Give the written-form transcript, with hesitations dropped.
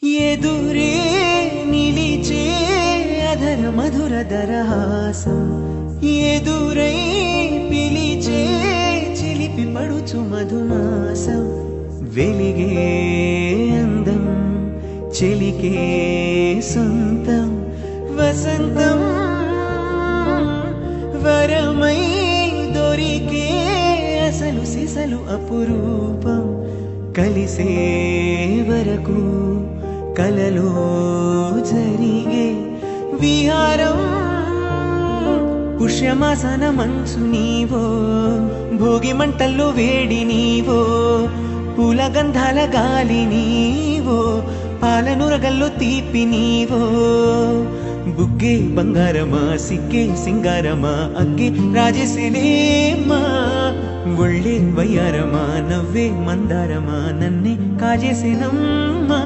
ఎదురే నిలిచే అధర మధుర దరహాసం ఎదురై పిలిచే చిలిపి పడుచు మధుమాసం వెలిగే అందం చెలికే సొంతం వసంతం వరమై దొరికే అసలు సిసలు అపురూపం కలిసే వరకు కలలో జరిగే విహారం పుష్యమాసన మంచు నీవో భోగి మంటల్లో వేడి నీవో పూల గంధాల గాలి నీవో పాలనురగల్లో తీపి నీవో బుగ్గే బంగారమా సిగ్గే సింగారమా అగ్గే రాజసినేమా ఒళ్ళే వయ్యారమా నవ్వే మందారమా నన్నే కాజేసినమ్మా.